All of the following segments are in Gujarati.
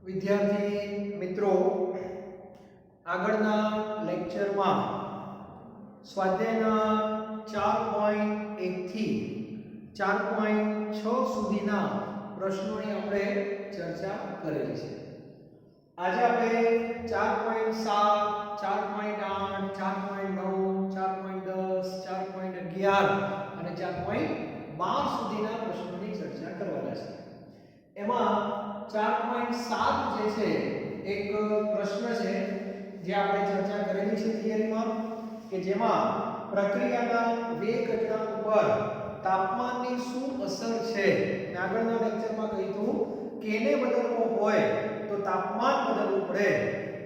વિદ્યાર્થી મિત્રો, આગળના લેક્ચરમાં સ્વાધ્યાયના 4.1 થી 4.6 સુધીના પ્રશ્નોની આપણે ચર્ચા કરેલી છે. આજે આપણે 4.7, 4.8, 4.9, 4.10, 4.11 અને 4.12 સુધીના પ્રશ્નોની ચર્ચા કરવાના છે. એમાં 4.7 જે છે એક પ્રશ્ન છે જે આપણે ચર્ચા કરેલી છે થિયરીમાં, કે જેમાં પ્રક્રિયાના વેગ અચળાંક ઉપર તાપમાનની શું અસર છે. આગળના લેક્ચરમાં કહ્યું કે એને બદલવો હોય તો તાપમાન બદલવું પડે,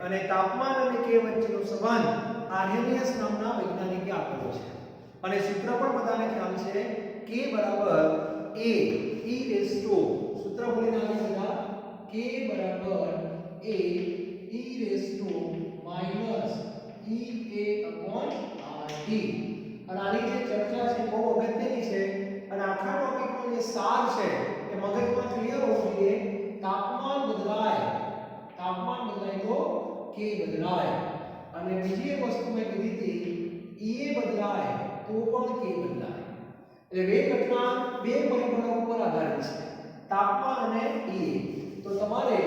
અને તાપમાન અને કે વચ્ચેનો સંબંધ આર્હેનિયસ નામના વૈજ્ઞાનિકે આપેલો છે. અને સૂત્ર પણ બધાને ખ્યાલ છે, k બરાબર a e રેઝ ટુ, સૂત્ર બોલીને આગળ બધા, k બરાબર a e raise to minus ea upon rt. અને આની જે ચર્ચા છે બહુ અગત્યની છે, અને આખા ટોપિકનો જે સાર છે એ મગજમાં ક્લિયર હોવું જોઈએ. તાપમાન બદલાય તો k બદલાય, અને બીજી એક વસ્તુ મેં કીધી હતી, ea બદલાય તો પણ k બદલાય. એટલે વેગ અચળાંક બે પરિબળો ઉપર આધારિત છે, તાપમાન અને ea. તો તમારે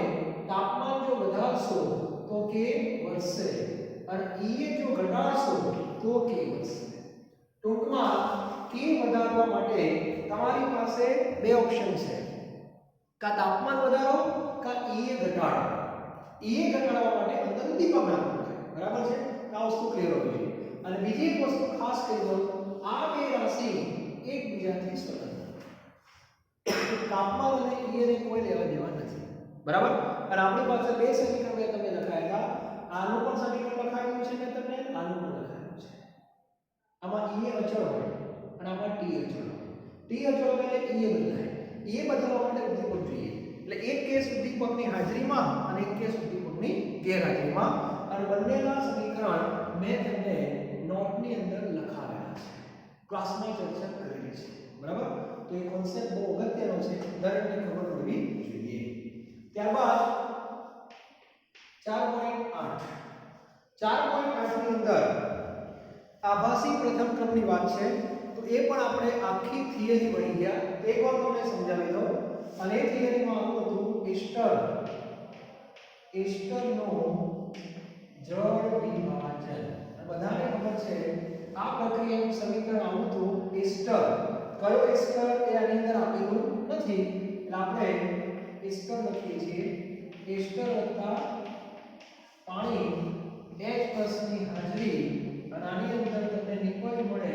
તાપમાન જો વધારશો તો k વધશે, અને ea જો ઘટાડશો તો k વધશે. ટૂંકમાં k વધારવા માટે તમારી પાસે બે ઓપ્શન છે, કા તાપમાન વધારો કા ea ઘટાડો. ea ઘટાડવા માટે અંદર ઉદ્દીપક નાખવું પડે, બરાબર છે? આ વસ્તુ ક્લિયર હોવી જોઈએ. અને બીજી એક વસ્તુ ખાસ કહી દઉં, આ બે રાશિ એકબીજાથી સ્વતંત્ર, તાપમાન અને ea ને કોઈ લેવા દેવા નથી, બરાબર? અને આપણી પાસે બે સમીકરણ મેં તમને લખાયેલા, આનું પણ સમીકરણ લખાયેલું છે મેં તમને, આનું પણ લખાયેલું છે. આમાં ea અચળ હોય અને આમાં t અચળ હોય. t અચળ હોય એટલે ea બદલાય. ea બદલવા માટે ઉદ્દીપક જોઈએ, એટલે એક કેસ ઉદ્દીપકની હાજરીમાં અને એક કેસ ઉદ્દીપકની ગેરહાજરીમાં. અને બંનેના સમીકરણ મેં તમને નોટની અંદર લખાવેલા છે, ક્લાસમાં ચર્ચા કરેલી છે, બરાબર? તો એ કોન્સેપ્ટ બહુ અગત્યનો છે, દરેકને ખબર હોવી જોઈએ. ત્યારબાદ 4.8 ની અંદર આભાસી પ્રથમ ક્રમની વાત છે. તો એ પણ આપણે આખી થિયરી ભણી ગયા, એકવાર તમને સમજાવી દઉં. અને એ થિયરીમાં આવું હતું, એસ્ટરનું જળ વિભાજન. બધાને ખબર છે આ પ્રક્રિયાનું સમીકરણ આવું હતું, એસ્ટર. કયો એસ્ટર એ આની અંદર આપેલું નથી, એટલે આપણે એસ્ટર લખીએ છીએ, એસ્ટર વત્તા પાણી H+ ની હાજરી, અને આની અંદર તમને નિકોલ મળે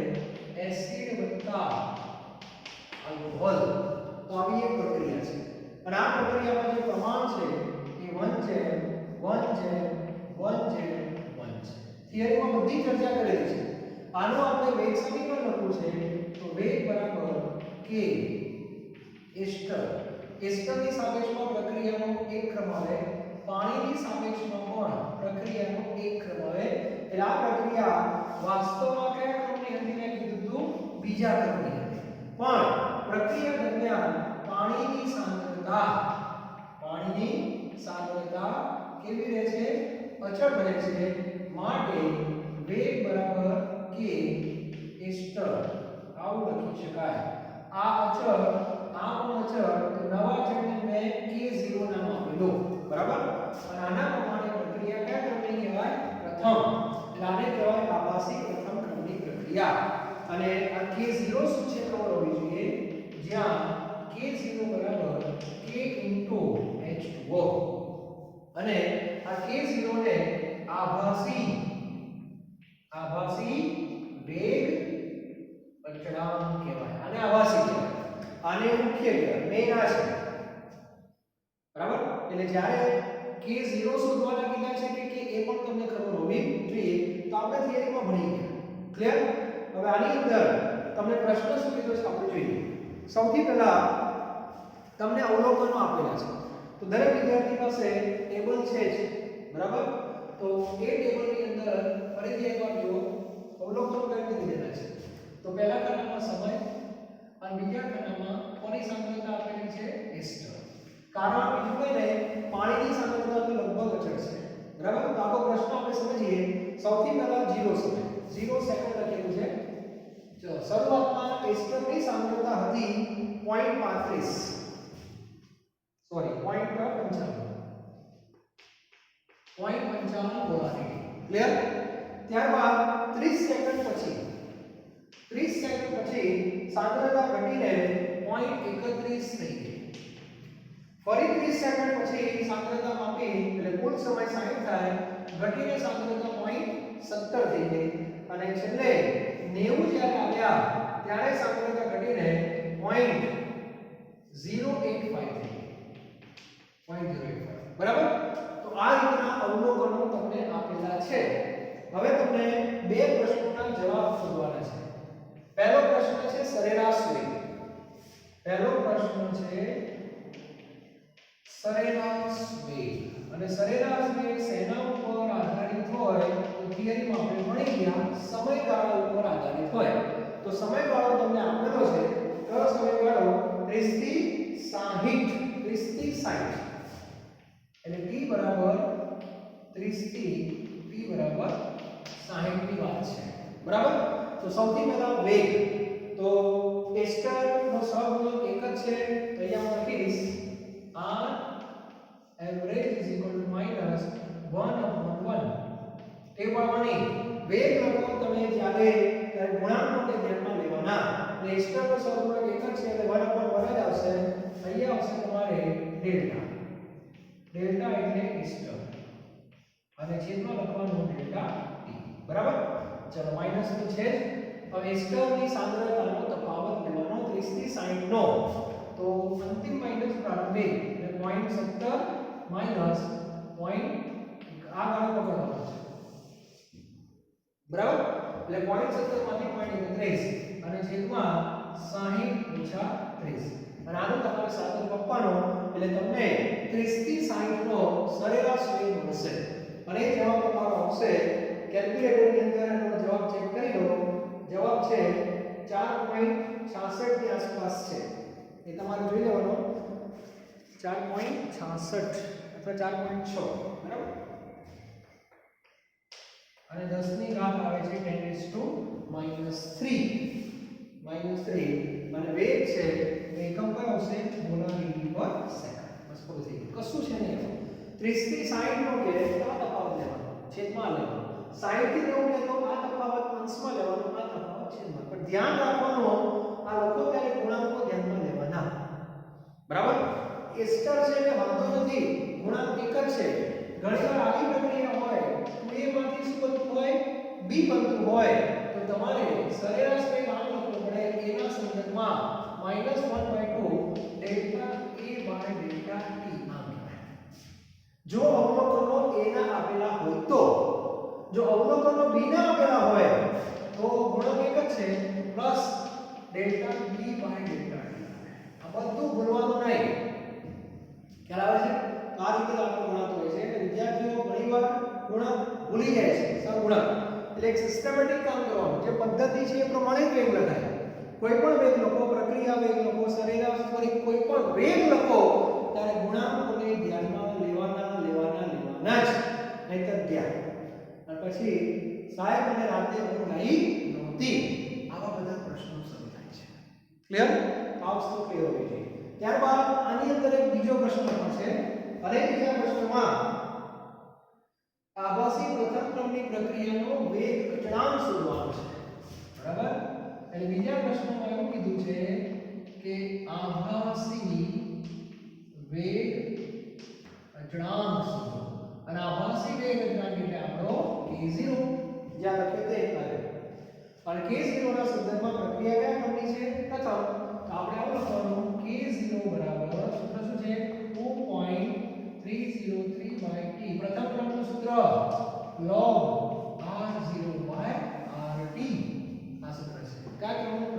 એસિડ વત્તા આલ્કોહોલ. તો આવી એક પ્રક્રિયા છે, અને આ પ્રક્રિયામાં જે પ્રમાણ છે એ 1:1:1:1 છે. થિયરીમાં બધી ચર્ચા કરેલી છે. આનો આપણે વેગ સમીકરણ લખવું છે, તો વેગ બરાબર k એસ્ટર. એસ્ટરની સાપેક્ષમાં પ્રક્રિયાનો એક ક્રમ આવે, પાણીની સાપેક્ષમાં પણ પ્રક્રિયાનો એક ક્રમ આવે. એટલે આ પ્રક્રિયા વાસ્તવમાં કયા ક્રમની હતી મેં કીધું હતું, બીજા ક્રમની હતી. પણ પ્રક્રિયા દરમિયાન પાણીની સાંદ્રતા કેવી રહે છે? અચળ રહે છે. માટે વેગ બરાબર k એસ્ટર આવું લખી શકાય. આ અચળ, આ પણ અચળ, તો નવા અચળને મેં k0 નામ આપેલું, બરાબર? અને આના પ્રમાણે પ્રક્રિયા કયા ક્રમની કહેવાય? પ્રથમ. એટલે આને કહેવાય આભાસી પ્રથમ ક્રમની પ્રક્રિયા. અને આ k0 શું છે ખબર હોવી જોઈએ, જ્યાં k0 બરાબર k H2O. અને આ k0 ને આભાસી વેગ અચળાંક કહેવાય. આને આભાસી કહેવાય, આને મુખ્ય કહેવાય, મેઇન આ છે, બરાબર? એટલે જ્યારે k0 શોધવાના કીધા છે કે એ પણ તમને ખબર હોવી જોઈએ. તો આપણે થિયરીમાં ભણી ગયા, ક્લિયર? હવે આની અંદર તમને પ્રશ્ન શું કીધો છે આપણે જોઈએ. સૌથી પહેલા તમને અવલોકનો આપેલા છે, તો દરેક વિદ્યાર્થી પાસે ટેબલ છે જ, બરાબર? તો એ ટેબલની અંદર ફરીથી એકવાર જુઓ, અવલોકનો કઈ રીતે દીધેલા છે. તો પહેલા ખાનામાં સમય, અને બીજા ખાનામાં કોની સાંદ્રતા આપેલી છે? એસ્ટર. કારણ બીજું કંઈ નહીં, પાણીની એસ્ટરની સાંદ્રતા હતી 0.35 સોરી 0.55 મોલારિટી ક્લિયર। ત્યારબાદ 30 સેકન્ડ પછી સાંદ્રતા ઘટીને 0.31 થઈ ગઈ। ફરી 30 સેકન્ડ પછી સાંદ્રતા માપી એટલે કુલ સમય 60 થાય, ઘટીને સાંદ્રતા 0.17 થઈ ગઈ અને છેલ્લે 90 જ્યારે આવ્યા ત્યારે સાંદ્રતા ઘટીને 0.085 થઈ ગઈ। 0.085 બરાબર। તો આ રીતના અવલોકનો તમને આપેલા છે। હવે તમને બે પ્રશ્નોના જવાબ શોધવાના છે। પહેલો પ્રશ્ન છે સરેરાશ વેગ। પહેલો પ્રશ્ન છે સરેરાશ વેગ અને સરેરાશ વેગ શેના ઉપર આધારિત હોય તો થિયરીમાં આપણે ભણી ગયા સમયગાળા ઉપર આધારિત હોય। તો સમયગાળો તમને આપેલો છે, કયો સમયગાળો 30 થી 60 એટલે t બરાબર 30 થી p બરાબર 60 ની વાત છે બરાબર। તો સૌથી પહેલા વેગ, તો એસ્ટર નો સહગુણક એક જ છે, તો અહીંયા હું લખીશ r average is equal to minus 1/1। તે પ્રમાણે વેગ લખો તમે જ્યારે ગુણાંકોને ધ્યાનમાં લેવાના, એટલે એસ્ટર નો સહગુણક એક જ છે એટલે 1/1 જ આવશે। અહીંયા આવશે તમારે ડેલ્ટા, ડેલ્ટા એટલે એસ્ટર અને છેદમાં લખવાનું ડેલ્ટા t બરાબર। ચલો માઈનસ તો છે જ। હવે એસ્ટરની સાંદ્રતાનો તફાવત લેવાનો 30 થી 60 નો, તો અંતિમ માઈનસ પ્રારંભિક એટલે 0.17 માઈનસ આ ગાળો પકડવાનો છે બરાબર। એટલે 0.17 માંથી 0.31 અને છેદમાં 60 ઓછા 30 અને આનો તમારે સાદો આપવાનો એટલે તમને 30 થી 60 નો સરેરાશ વેગ મળશે અને જવાબ તમારો આવશે કેલ્ક્યુલેટરની અંદર એનો જવાબ ચેક કરી લો। જવાબ છે 4.66 ની આસપાસ છે, એ તમારે જોઈ લેવાનો 4.66 અથવા 4.6 બરાબર। અને 10 ની ઘાત આવે છે 10⁻³ અને વેગ છે એકમ કયો આવશે મોલારિટી પર સેકન્ડ। બસ પૂરું થઈ ગયું, કશું છે નહીં। 30 થી 60 નો કે આ તફાવત લેવાનો, છેદમાં લેવાનો, 60 થી 90 કે તો આ તફાવત અંશમાં લેવાનો, આ તફાવત છેદમાં। પણ ધ્યાન રાખવાનું આ લોકો ત્યારે ગુણાંકો ધ્યાનમાં લેવાના બરાબર। એસ્ટર છે એટલે વાંધો નથી, ગુણાંક એક જ છે। ઘણીવાર આવી પ્રક્રિયા હોય તો a માંથી શું બનતું હોય b બનતું હોય, તો તમારે સરેરાશ વેગ આમ લખવો પડે a ના સંદર્ભમાં -1/2 delta a by delta t આમ કહેવાય। જો અવલોકનો a ના આપેલા હોય તો, જો અવલોકનો b ના આપેલા હોય તો ગુણક એક જ છે plus delta b by delta t। આ બધું ભૂલવાનું નહીં, ખ્યાલ આવે છે? આ રીતે દાખલો ગણાતો હોય છે એટલે વિદ્યાર્થીઓ ઘણીવાર ગુણક ભૂલી જાય છે, સહગુણક। એટલે એક સિસ્ટમેટિક કામ કરવાનું, જે પદ્ધતિ છે એ પ્રમાણે જ વેગ લખાય। કોઈ પણ વેગ લખો, પ્રક્રિયા વેગ લખો, સરેરાશ કોઈ પણ વેગ લખો ત્યારે ગુણાંકોને ધ્યાનમાં લેવાના જ, નહીંતર ગયા અને પછી સાહેબ અને રાતે ઊંઘ આવી નહોતી, આવા બધા પ્રશ્નો શરૂ થાય છે। ક્લિયર? આ વસ્તુ ક્લિયર હોવી જોઈએ। ત્યારબાદ આની અંદર એક બીજો પ્રશ્ન પણ છે અને બીજા પ્રશ્નમાં આભાસી પ્રથમ ક્રમની પ્રક્રિયાનો વેગ અચળાંક શોધવાનો છે બરાબર। એટલે બીજા પ્રશ્નમાં એવું કીધું છે કે આભાસી વેગ અચળાંક શોધો અને આભાસી વેગ અચળાંક એટલે આપણો k0 જ્યાં લખ્યું તે કરે અને k0 ના સંદર્ભમાં પ્રક્રિયા કયા ક્રમની છે પ્રથમ, તો આપણે આવું લખવાનું k0 બરાબર સૂત્ર શું છે 2.303/t। પ્રથમ ક્રમનું સૂત્ર log r0/rt, આ સૂત્ર છે કયા ક્રમનું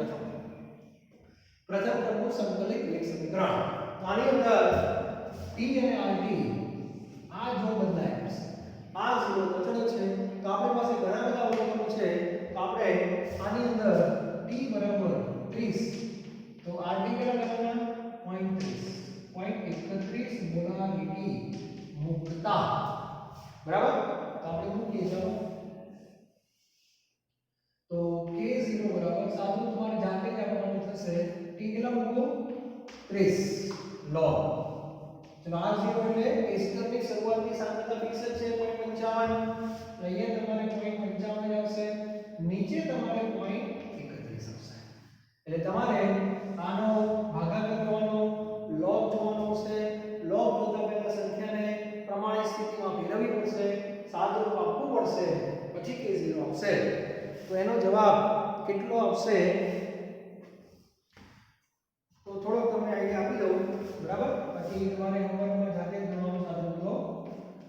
પ્રથમ ક્રમનું સંકલિત વેગ સમીકરણ। તો આની અંદર t અને rt આ જો બદલાય છે, આ 0 અચળ છે, તો આપણી પાસે ઘણા બધા અવલોકનો છે, તો આપણે આની અંદર t બરાબર 30, તો rt કેટલા લખવાના 0.31 મોલારિટી મુક્તા બરાબર। તો આપણે મૂકીએ ચાલો, તો k0 બરાબર સાદું તમારે જાતે જ આપવાનું 30 log. चलो r0 એટલે કેસરની શરૂઆતની સાંદ્રતા ફિક્સ છે 0.55. અહીંયા તમારે 0.55 જ આવશે, નીચે તમારે 0.31 આવશે. એટલે તમારે આનો ભાગાકાર કરવાનો, log જોવાનો છે. log જોતા પહેલા સંખ્યાને પ્રમાણિત સ્થિતિમાં ફેરવવી પડશે, સાદુરૂપ આપવું પડશે, પછી k0 આવશે. તો એનો જવાબ કેટલો આવશે તો થોડોક તમને આઈડિયા આપી દઉં, બરાબર? પછી તમારે હોમવર્કમાં જાતે જ ગણવાનું સાદું કરો.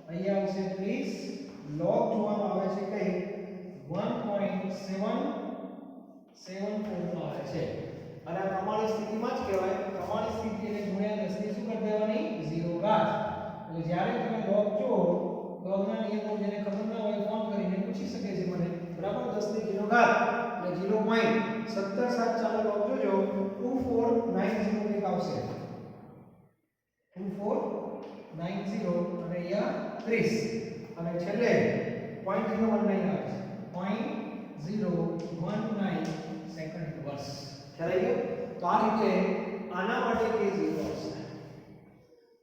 અહીંયા આવશે 30, log જોવાનો આવે છે કઈ 1.774 આવે છે. અને આ પ્રમાણિત સ્થિતિમાં જ કહેવાય. પ્રમાણિત સ્થિતિ એટલે ગુણ્યા 10 ની શું કરી દેવાની 0 ઘાત. એટલે જ્યારે તમે log જો, logના નિયમો જેને ખબર ના હોય ફોન કરીને પૂછી શકે છે મને, બરાબર? 10 ની 0 ઘાત એટલે 0.177. ચાલો log જોજો, 2490 કંઈક આવશે. 2490 અને અહીંયા 30 અને છેલ્લે 0.019 આવે છે. 0.019 સેકન્ડ ઇન્વર્સ. ખ્યાલ આવી ગયો? તો આ રીતે આના માટે k0 આવશે.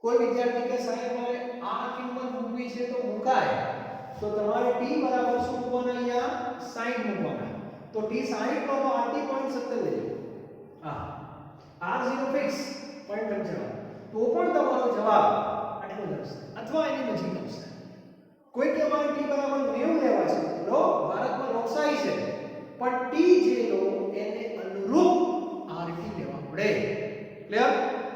કોઈ વિદ્યાર્થી કે સાહેબ મારે આ કિંમત મૂકવી છે તો મુકાય. તો તમારે t બરાબર શું મૂકવાના? અહીંયા 60 મૂકવાના. તો t 60 નો તો rt 0.70 લેજો. હા, r0 ફિક્સ 0.55. તો પણ તમારો જવાબ આટલો જ આવશે અથવા એની નજીક આવશે. કોઈ કે અમારે t બરાબર 90 લેવા છે. લો, ભારતમાં લોકશાહી છે, પણ t જે લો એને અનુરૂપ rt લેવા પડે. ક્લિયર?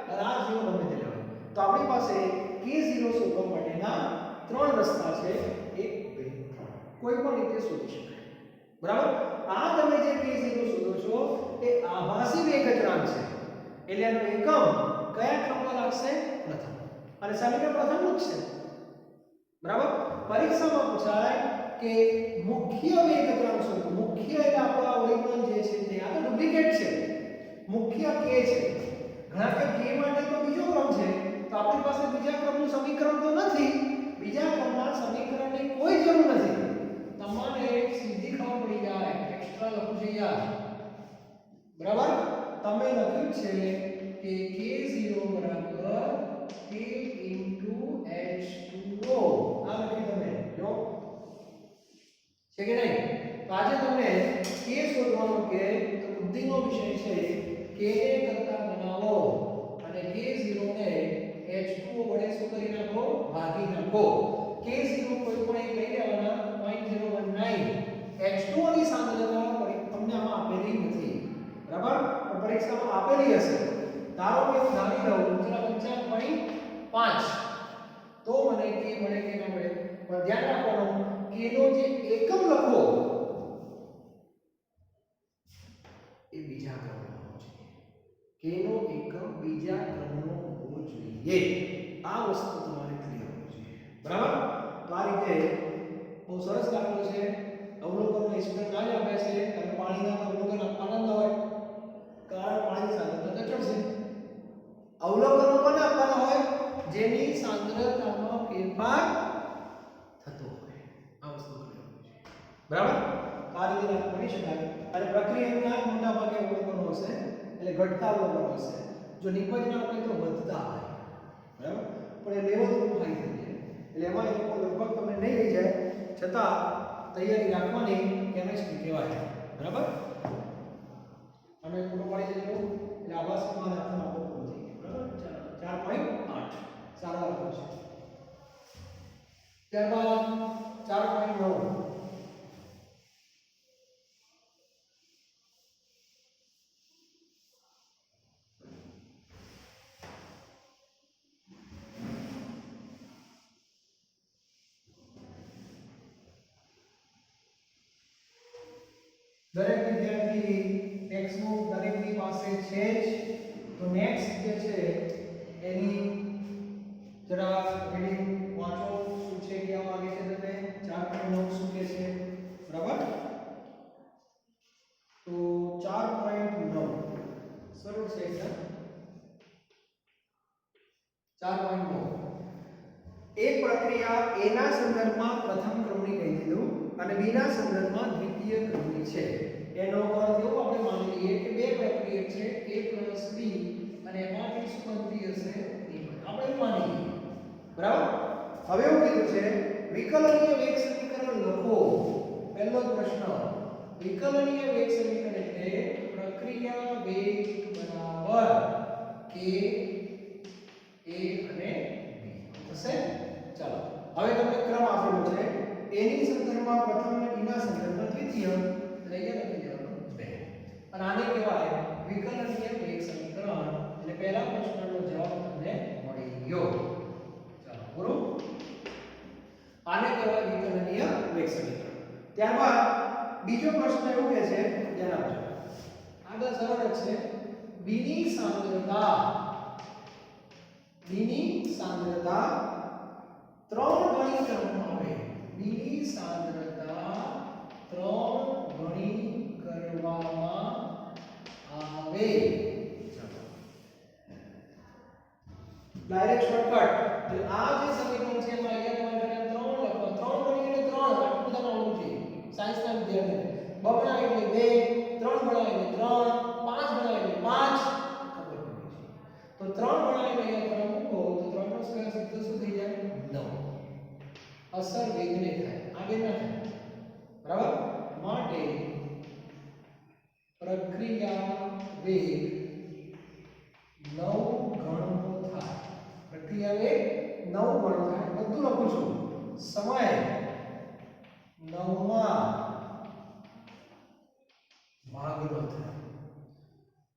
અને r0 ગમે તે લેવાય. તો આપણી પાસે k0 શોધવા માટેના ત્રણ રસ્તા છે, 1 2 3. કોઈ પણ રીતે શોધી શકાય. બરાબર? આ તમે જે k0 શોધો છો એ આભાસી વેગ અચળાંક છે. એટલે એનો એકમ કયા ક્રમમાં લાગશે? પ્રથમ. અને સમીકરણ પ્રથમનું જ છે. બરાબર? પરીક્ષામાં પૂછાય કે મુખ્ય વેગ અચળાંક શોધો. મુખ્ય એટલે આપણો ઓરિજિનલ જે છે તે આ તો ડુપ્લિકેટ છે. મુખ્ય k છે. ઘણા કે k માટે તો બીજો ક્રમ છે. તો આપણી પાસે બીજા ક્રમનું સમીકરણ તો નથી. બીજા ક્રમના સમીકરણની કોઈ જરૂર નથી. તમારે સીધી ખબર પડી જાય. એક્સ્ટ્રા લખું છે યાર. બરાબર? તમે લખ્યું છે કે k0 બરાબર k H2O. આ લખી તમે જો છે કે નહીં? તો આજે તમને k શોધવાનું કે તો બુદ્ધિનો વિષય છે. k ને કરતા બનાવો અને k0 ને H2O વડે શું કરી નાખો? ભાગી નાખો. k0 કોઈ પણ એક લઈ લેવાના 0.019. H2O ની સાંદ્રતા તમને આમાં આપેલી નથી. બરાબર? પણ પરીક્ષામાં આપેલી હશે. ધારો કે હું ધારી લઉં ચલો 55.5, તો મને k મળે કે ના મળે? પણ ધ્યાન રાખવાનું k નો જે એકમ લખો એ બીજા ક્રમનો હોવો જોઈએ. k નો એકમ બીજા ક્રમનો હોવો જોઈએ. આ વસ્તુ તમારે ક્લિયર હોવી જોઈએ. બરાબર? તો આ રીતે બહુ સરસ દાખલો છે. અવલોકનનો સ્ટુડન્ટ ના જ આપે છે. તમે પાણીના અવલોકન આપવાના ન હોય, કારણ પાણીની સાંદ્રતા ઘટશે. અવલોકનો કોને આપવાના હોય? જેની સાંદ્રતામાં ફેરફાર થતો હોય. આ વસ્તુ ક્લિયર હોવી જોઈએ. બરાબર? આ રીતે વાત કરી શકાય. અને પ્રક્રિયાના મોટા ભાગે અવલોકનો હશે, એટલે ઘટતા અવલોકનો હશે. જો નિપજના હોય તો વધતા હોય. બરાબર? પણ એ લેવલ થોડું હાઈ થઈ જાય. એટલે એમાં એ લોકો લગભગ તમને નહીં લઈ જાય, છતાં તૈયારી રાખવાની કેમિસ્ટ્રી કહેવાય. બરાબર? અને પૂરો પાડી દેજો એટલે આભાસમાં દાખલો આપણો પૂરો થઈ ગયો. બરાબર? 4.8 સારા દાખલો છે. ત્યારબાદ 4.9. દરેક વિદ્યાર્થી ટેક્સ્ટબુક દરેકની પાસે છે જ. તો નેક્સ્ટ જે છે એની જરા રીડિંગ વાંચો. શું છે કહેવા માંગે છે તમે? 4.9 શું કહે છે? બરાબર? તો 4.9 સરળ છે એકદમ. 4.9 એક પ્રક્રિયા A ના સંદર્ભમાં પ્રથમ ક્રમની કહી દીધું અને B ના સંદર્ભમાં દ્વિતીય ક્રમની છે. એનો અર્થ એવો આપણે માની લઈએ કે બે પ્રક્રિયા છે A + B અને એમાંથી શું બનતી હશે આપણે એવું માની લઈએ બરાબર હવે એવું કીધું છે વિકલનીય વેગ સમીકરણ લખો પહેલો જ પ્રશ્ન વિકલનીય વેગ સમીકરણ એટલે પ્રક્રિયા વેગ બરાબર k a અને b થશે ચાલો હવે તમને ક્રમ આપેલો છે a ની સંદર્ભમાં પ્રથમ અને b ના સંદર્ભમાં દ્વિતીય એટલે અહીંયા લખી દેવાનું 2 અને આને કહેવાય વિકલનીય વેગ સમીકરણ એટલે પહેલા પ્રશ્નનો જવાબ તમને મળી ગયો ચાલો પૂરું આને કહેવાય વિકલનીય વેગ સમીકરણ ત્યારબાદ બીજો પ્રશ્ન એવું કહે છે ધ્યાન આપજો આગળ સરળ જ છે b ની સાંદ્રતા 3 ગણી કરવામાં આવે b ની સાંદ્રતા 3 ગણી કરવામાં આવે ચાલો ડાયરેક્ટ શોર્ટકટ એટલે આ જે સમીકરણ છે એમાં અહીંયા તમારે 3 લખવા 3 ગણી એટલે 3 આટલું બધામાં આવવું જોઈએ સાયન્સના વિદ્યાર્થીને બમણા એટલે 2 3 ગણા એટલે 3 5 ગણા એટલે 5 ખબર પડી છે તો 3 ગણા એટલે અહીંયા તમે મૂકો તો 3 નો સ્ક્વેર સીધો શું થઈ જાય 9 અસર વેગને થાય આગળ ના થાય બરાબર માટે પ્રક્રિયા વેગ 9 ગણો થાય પ્રક્રિયા વેગ 9 ગણો થાય બધું લખું છું સમય 9 માં ભાગનો થાય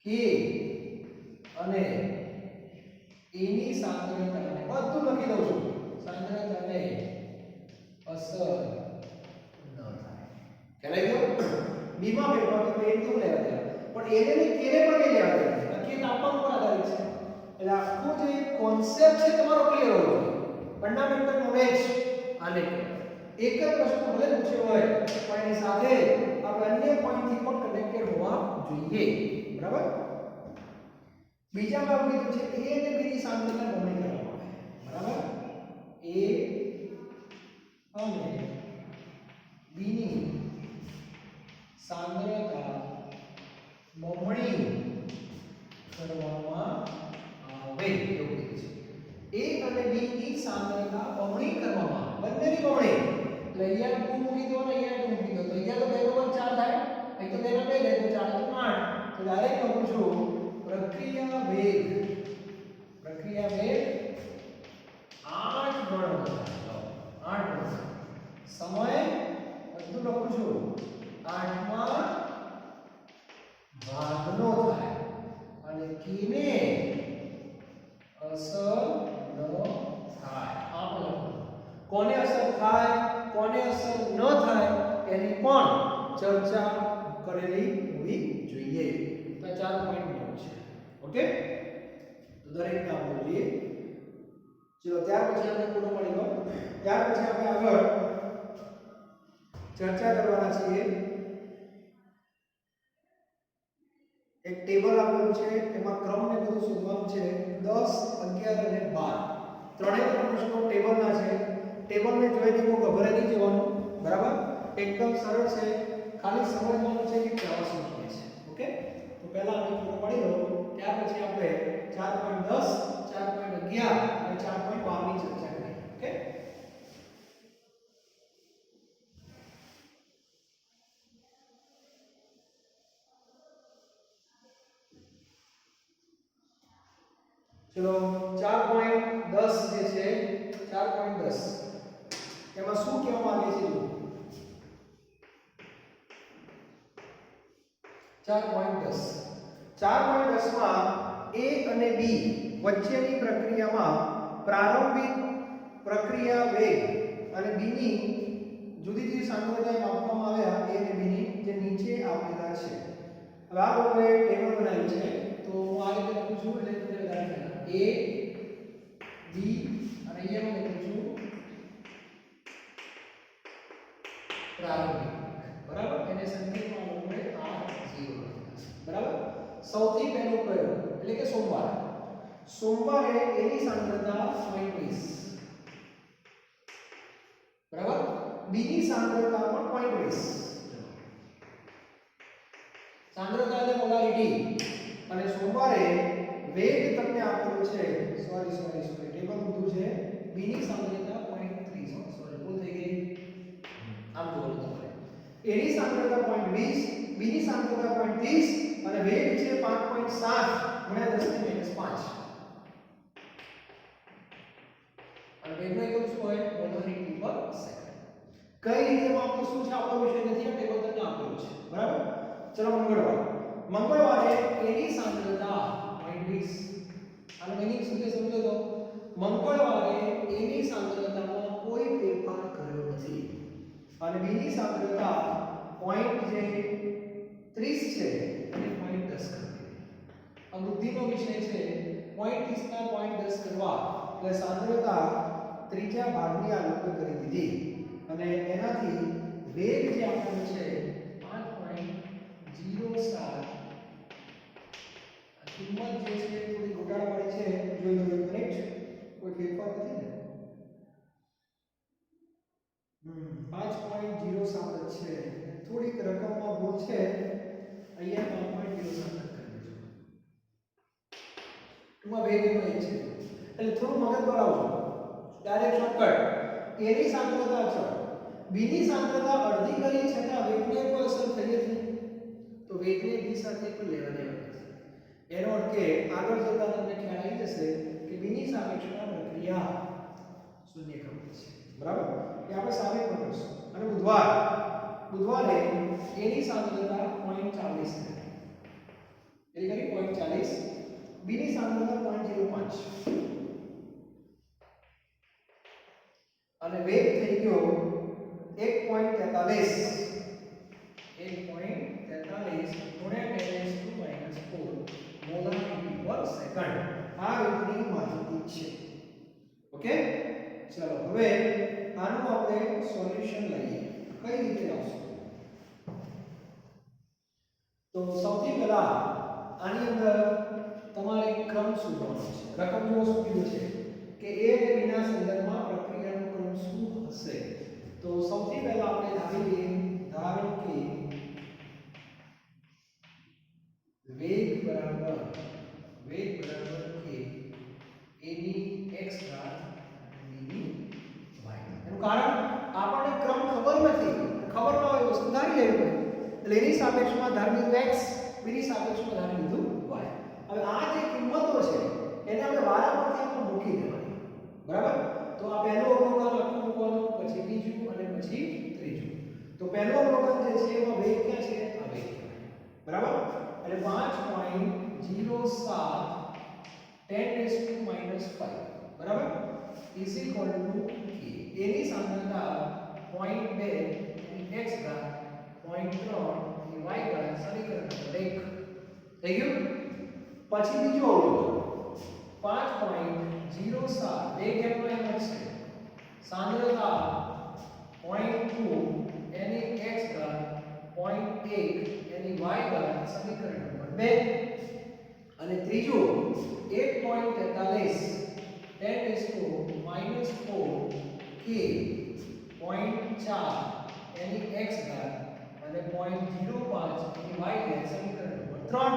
k અને a ની સાંદ્રતાને બધું લખી દઉં છું સાંદ્રતાને અસર ન થાય ખ્યાલ આવી ગયો b માં ફેરફાર તો એ કેવું લેવા દે પણ a ને k ને પણ લેવા દે કે તાપમાન પર આધારિત છે એટલે આખો જે કોન્સેપ્ટ છે તમારો ક્લિયર હોવો જોઈએ ફંડામેન્ટલ નોલેજ આને એક જ પ્રશ્ન ભલે પૂછ્યો હોય પણ એની સાથે આપણે અન્ય પોઈન્ટ થી પણ કનેક્ટેડ હોવા જોઈએ બરાબર બીજા ભાગ કીધું છે a અને b ની સાંદ્રતા બમણી કરવામાં આવે બરાબર a અને b ની સાંદ્રતા બમણી કરવામાં આવે એવું કીધું છે a અને b ની સાંદ્રતા બમણી કરવામાં આવે બંનેની બમણી એટલે અહીંયા 2 મૂકી દો અને અહીંયા 2 મૂકી દો તો અહીંયા તો 2 નો 4 થાય અહીં તો 2 ના 2 લે તો 4 તો 8 તો ડાયરેક્ટ લખું છું પ્રક્રિયા વેગ 8 ગણો થાય 8 ગણો સમય બધું લખું છું 8 માં ભાગનો થાય અને કીને અસર ન થાય આપ લખો કોને અસર થાય કોને અસર ન થાય એની પણ ચર્ચા કરેલી હોવી જોઈએ તો 4 પોઈન્ટ છે ઓકે તો દરેક કામ જોઈએ ચલો ત્યાર પછી આપણે પૂરો મળી ગયો ત્યાર પછી આપણે આગળ ચર્ચા કરવાના છીએ એક ટેબલ આપેલું છે એમાં ક્રમ ને બધું શોધવાનું છે 10 11 અને 12 ત્રણેય પ્રશ્નો ટેબલના છે ટેબલને જોઈને કોઈ ગભરાઈ નહીં જવાનું બરાબર એકદમ સરળ છે ખાલી સમજવાનું છે કે કેવા શું છે ઓકે તો પહેલા આપણે પૂરો પડી ગયો ત્યાર પછી આપણે 4.10 4.11 અને 4.12 ની ચર્ચા કરીએ ઓકે ચલો 4.10 જે છે 4.10 એમાં શું કહેવા માંગે છે જો 4.10 માં a અને b વચ્ચેની પ્રક્રિયામાં પ્રારંભિક પ્રક્રિયા વેગ અને b ની જુદી જુદી સાંદ્રતાએ માપવામાં આવ્યા a અને b ની જે નીચે આપેલા છે હવે આ લોકોએ ટેબલ બનાવ્યું છે તો હું આ રીતે લખું છું એટલે તમને વધારે ખ્યાલ a b અને અહીંયા હું લખું છું પ્રારંભિક બરાબર એને સંકેતમાં લોકોએ r0 બરાબર સૌથી પહેલો પ્રયોગ એટલે કે સોમવારે એની સાંદ્રતા 20 બરાબર બી ની સાંદ્રતા પણ 20 સાંદ્રતા એટલે મોલારિટી અને સોમવારે વેગ તમને આપેલો છે, સોરી ટેબલ ઊંધું છે, b ની સાંદ્રતા 0.30, સોરી ભૂલ થઈ ગઈ, આમ જોવાનું તમારે. a ની સાંદ્રતા 0.20, b ની સાંદ્રતા 0.30 અને વેગ છે 5.7 ગુણ્યા 10 ની -5. અને વેગનો એકમ શું હોય? મોલર મીટર પર સેકન્ડ. કઈ રીતે માપવું શું છે આપણો વિષય નથી, આ ટેબલ તમને આપેલું છે, બરાબર. ચલો મંગળવારે a ની સાંદ્રતા 0.20, આનો મીનિંગ શું છે સમજો તો, મંગળવારે a ની સાંદ્રતામાં કોઈ ફેરફાર કર્યો નથી અને b ની સાંદ્રતા પોઈન્ટ જે 30 છે એને 0.10 કરી દીધી. આ બુદ્ધિનો વિષય છે. 0.30 ના 0.10 કરવા એટલે સાંદ્રતા ત્રીજા ભાગની આ લોકો કરી દીધી અને એનાથી વેગ જે આપણને છે 5.07, કિંમત જે છે થોડી ઘટાડવાની છે, જોઈ લો કરેક્ટ, કોઈ ફેરફાર નથી ને. 5.07 છે, થોડીક રકમમાં ભૂલ છે, અહીંયા 5.07 કરી દેજો. ટૂંકમાં વેગ એનો એક છે એટલે થોડું મગજ દોડાવજો, ડાયરેક્ટ શોર્ટકટ. a ની સાંદ્રતા છે, b ની સાંદ્રતા અડધી કરી છતાં વેગને કોઈ અસર થઈ જ નહીં, તો વેગને b સાથે કોઈ લેવા દેવા નથી. એનો અર્થ કે આગળ જતા તમને ખ્યાલ આવી જશે કે b ની સાપેક્ષમાં પ્રક્રિયા શૂન્ય ક્રમની છે, બરાબર. એ આપણે સાબિત પણ કરીશું. અને બુધવારે a ની સાંદ્રતા 0.40 કરી, એ કરી 0.40, b ની સાંદ્રતા 0.05 અને વેગ થઈ ગયો 1.43, 1.43 ગુણ્યા 10⁻⁴ મોલર મીટર પર સેકન્ડ. આ રીતની માહિતી છે. ઓકે, ચલો હવે આનું આપણે સોલ્યુશન લઈએ. કઈ રીતે લાવશું? તો સૌથી પહેલા આની અંદર તમારે ક્રમ શોધવાનો છે. રકમ જો શું કીધું છે કે a અને b ના સંદર્ભમાં પ્રક્રિયાનો ક્રમ શું હશે? તો સૌથી પહેલા આપણે ધારો કે વેગ બરાબર કે a ની x ઘાત b ની y. એનું કારણ આપણને ક્રમ ખબર નથી, ખબર ન હોય વસ્તુ ધારી લેવી પડે. એટલે એની સાપેક્ષમાં ધારી લીધું x, b ની સાપેક્ષમાં ધારી લીધું y. હવે આ જે કિંમતો છે એને આપણે વારાફરતી આપણે મૂકી દેવાની, બરાબર. તો આ પહેલું અવલોકન આખું મૂકવાનું, પછી બીજું અને પછી ત્રીજું. તો પહેલું અવલોકન જે છે એમાં વેગ ક્યાં છે? આ વેગ, બરાબર. એટલે 5.07 10⁻⁵, બરાબર, is equal to k. a ની સાંદ્રતા 0.2 એની x ઘાત 0.3 એની y ઘાત, સમીકરણ નંબર 1 થઈ ગયું. પછી બીજું અવલોકન 5.07, વેગ એમનો એમ જ છે, સાંદ્રતા 0.2 એની x ઘાત 0.1 એની y ઘાત, સમીકરણ નંબર 2. અને ત્રીજું 1.43 10⁻⁴ k 0.4 એની x ઘાત અને 0.05 એની y ઘાત, સમીકરણ નંબર 3.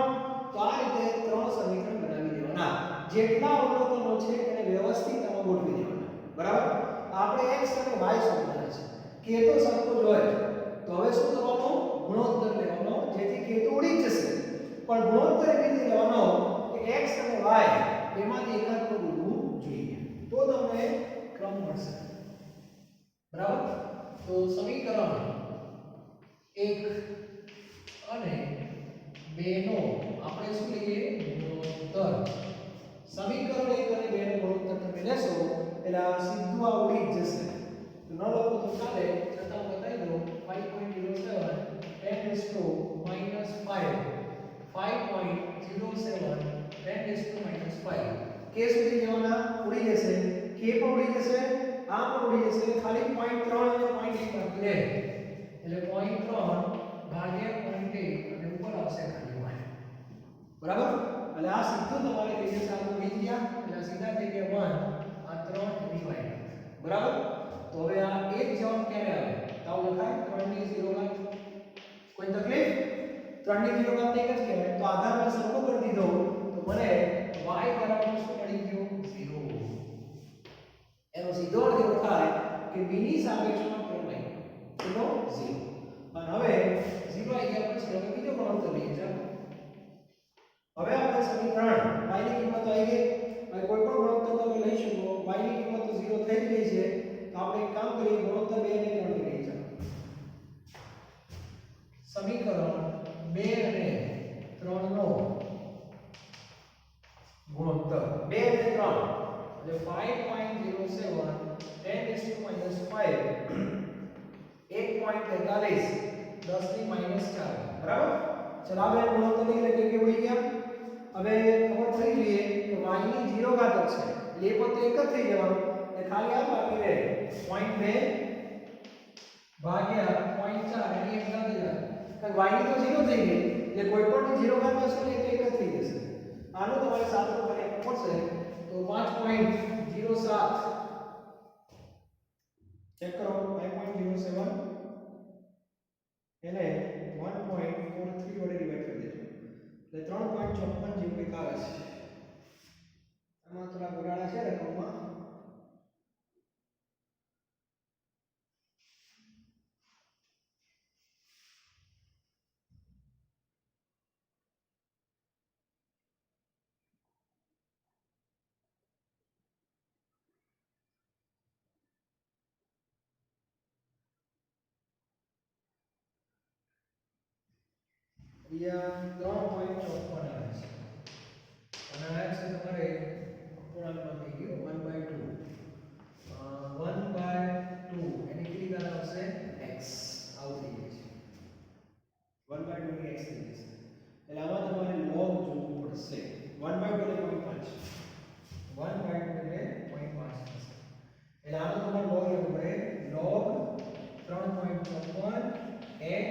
તો આ રીતે ત્રણ સમીકરણ બનાવી દેવાના. જેટલા અવલોકનો છે એને વ્યવસ્થિત આમાં ગોઠવી દેવાના, બરાબર. આપણે x અને y શોધવાના છે. k તો સરખો જ હોય, તો હવે શું કરવાનું? ગુણોત્તર લેવાનો, જેથી k તો ઉડી જ જશે, પણ ગુણોત્તર એવી રીતે લેવાનો કે x અને y બેમાંથી એકાદ તો ઉડવું જોઈએ, તો તમને ક્રમ મળશે, બરાબર. તો સમીકરણ 1 અને 2 નો આપણે શું લઈએ? ગુણોત્તર. સમીકરણ 1 અને 2 નો ગુણોત્તર તમે લેશો એટલે આ સીધું આ ઉડી જ જશે. તો ન લખો તો ચાલે, છતાં બતાવી દો. 5.07 10⁻⁵, 5.07 10⁻⁵. k સુધી જવાના, ઉડી જશે, k પણ ઉડી જશે, આ પણ ઉડી જશે, ખાલી 0.3 અને 0.1 બાકી રહે. એટલે 0.3 ભાગ્યા 0.1 અને ઉપર આવશે ખાલી y, બરાબર. એટલે આ સીધું તમારે કઈ જશે, આ ઉડી ગયા એટલે સીધા થઈ ગયા 1, આ 3 એની y, બરાબર. તો હવે આ એક જવાબ ક્યારે આવે? તાવ લખાય 3 ની 0 ઘાત. કોઈ તકલીફ? 3 ની 0 ઘાત એક જ કહેવાય. તો આધાર મેં સરખો કરી દીધો તો મને y આપણે સમીકરણ y ની કિંમત આવી ગઈ. હવે કોઈ પણ ગુણોત્તર તમે લઈ શકો, y ની કિંમત તો 0 થઈ જ ગઈ છે, તો આપણે એક કામ કરીએ, ગુણોત્તર 2 ને 3 લઈએ. સમીકરણ 2 અને 3 નો ગુણોત્તર 2 અને 3 એટલે 5.07 10 5 1.43 10 ની -4 બરાબર. ચલો આપણે ગુણોત્તર ની એટલે કે વળી ગયા. હવે ખબર થઈ જોઈએ કે y ની 0 ઘાતક છે એટલે એ પોતે એક જ થઈ જવાનું એટલે ખાલી આ બાકી રહે 0.2 ભાગ્યા 0.4 એની એક ઘાત જાય. કારણ y ની તો 0 થઈ ગઈ એટલે કોઈ પણ 0 ઘાત હશે ને એટલે એક જ થઈ જશે. આનું તમારે સાદું કરીને પડશે તો 5.07 ચેક કરો 5.07 એને 1.43 વડે ડિવાઇડ કરી દેજો એટલે 3.54 જેવું કંઈક આવે છે. આમાં થોડા ગોળાળા છે રકમમાં. અહીંયા 3.54 આવે છે અને આ છે તમારે અપૂર્ણાંકમાં થઈ ગયો 1/2 1/2 એની કેટલી ઘાત આવશે x આવું થઈ જાય છે 1/2 ની x થઈ જશે એટલે આમાં તમારે log જોવું પડશે 1/2 એટલે 0.5 1/2 એટલે 0.5 થશે એટલે આનો તમારે log લેવો પડે log 3.54 x